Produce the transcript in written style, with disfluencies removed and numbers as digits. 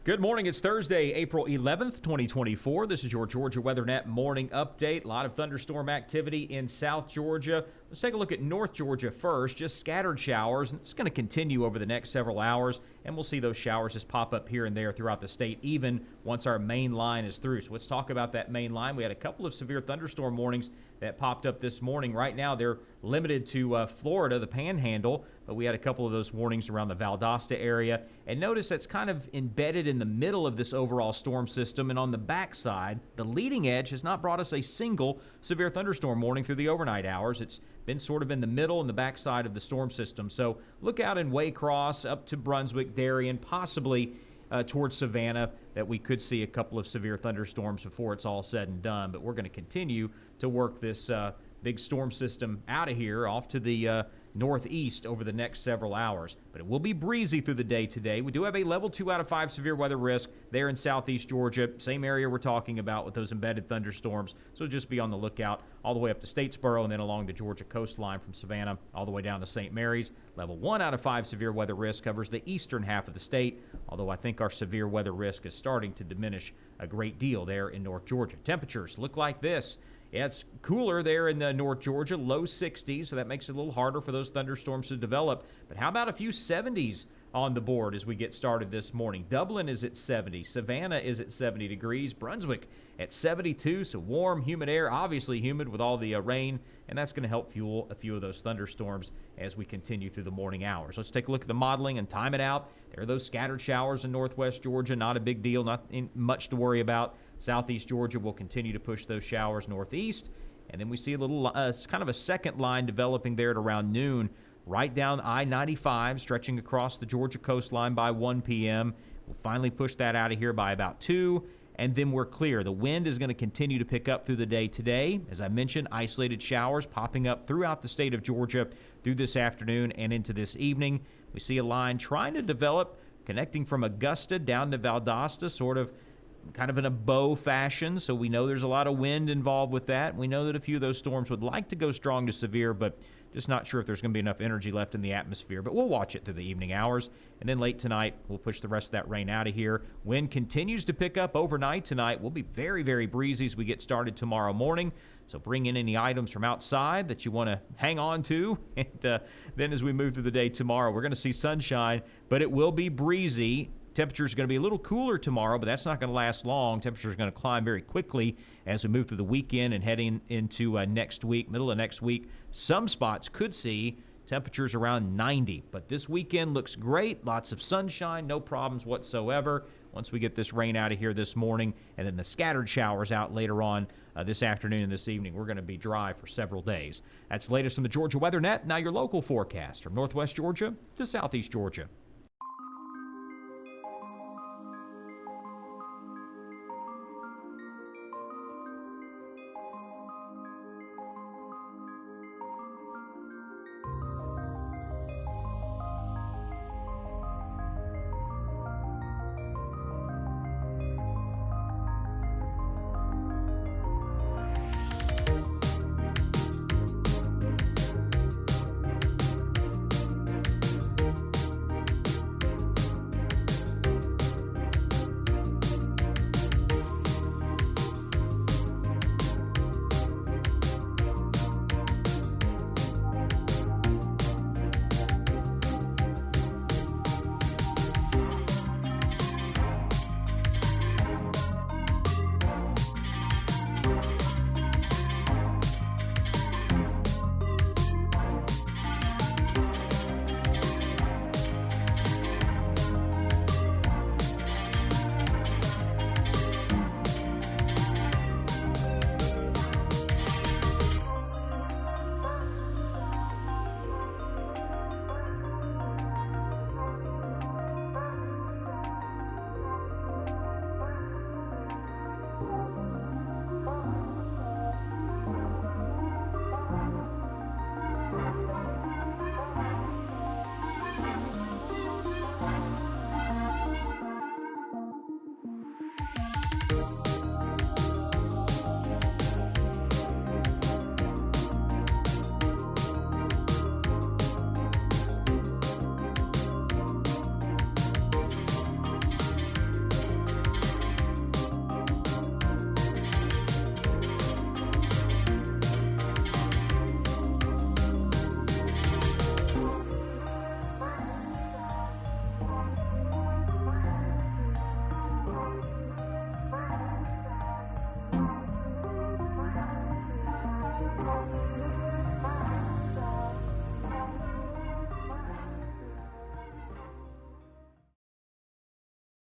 Good morning. It's Thursday, April 11th, 2024. This is your Georgia WeatherNet morning update. A lot of thunderstorm activity in South Georgia. Let's take a look at North Georgia first. Just scattered showers. It's going to continue over the next several hours, and we'll see those showers just pop up here and there throughout the state, even once our main line is through. So let's talk about that main line. We had a couple of severe thunderstorm warnings that popped up this morning. Right now, they're limited to Florida, the Panhandle, but we had a couple of those warnings around the Valdosta area. And notice that's kind of embedded in the middle of this overall storm system, and on the backside, the leading edge has not brought us a single severe thunderstorm warning through the overnight hours. It's been sort of in the middle and the backside of the storm system. So look out in Waycross up to Brunswick, Darien, possibly towards Savannah, that we could see a couple of severe thunderstorms before it's all said and done. But we're going to continue to work this big storm system out of here off to the northeast over the next several hours. But it will be breezy through the day today. We do have a level 2 out of 5 severe weather risk there in southeast Georgia, same area we're talking about with those embedded thunderstorms. So just be on the lookout all the way up to Statesboro and then along the Georgia coastline from Savannah all the way down to St. Mary's. Level 1 out of 5 severe weather risk covers the eastern half of the state, although I think our severe weather risk is starting to diminish a great deal there in North Georgia. Temperatures look like this. Yeah, it's cooler there in North Georgia, low 60s, so that makes it a little harder for those thunderstorms to develop. But how about a few 70s on the board as we get started this morning? Dublin is at 70. Savannah is at 70 degrees. Brunswick at 72, so warm, humid air, obviously humid with all the rain, and that's going to help fuel a few of those thunderstorms as we continue through the morning hours. Let's take a look at the modeling and time it out. There are those scattered showers in northwest Georgia, not a big deal, not much to worry about. Southeast Georgia will continue to push those showers northeast. And then we see a little kind of a second line developing there at around noon, right down I-95, stretching across the Georgia coastline by 1 p.m. We'll finally push that out of here by about 2, and then we're clear. The wind is going to continue to pick up through the day today. As I mentioned, isolated showers popping up throughout the state of Georgia through this afternoon and into this evening. We see a line trying to develop, connecting from Augusta down to Valdosta, sort of kind of in a bow fashion, so we know there's a lot of wind involved with that. We know that a few of those storms would like to go strong to severe, but just not sure if there's going to be enough energy left in the atmosphere. But we'll watch it through the evening hours, and then late tonight, we'll push the rest of that rain out of here. Wind continues to pick up overnight tonight. We'll be very, very breezy as we get started tomorrow morning, so bring in any items from outside that you want to hang on to, and then as we move through the day tomorrow, we're going to see sunshine, but it will be breezy. Temperature is going to be a little cooler tomorrow, but that's not going to last long. Temperature is going to climb very quickly as we move through the weekend and heading into next week, middle of next week. Some spots could see temperatures around 90, but this weekend looks great. Lots of sunshine, no problems whatsoever. Once we get this rain out of here this morning and then the scattered showers out later on this afternoon and this evening, we're going to be dry for several days. That's the latest from the Georgia WeatherNet. Now your local forecast from northwest Georgia to southeast Georgia.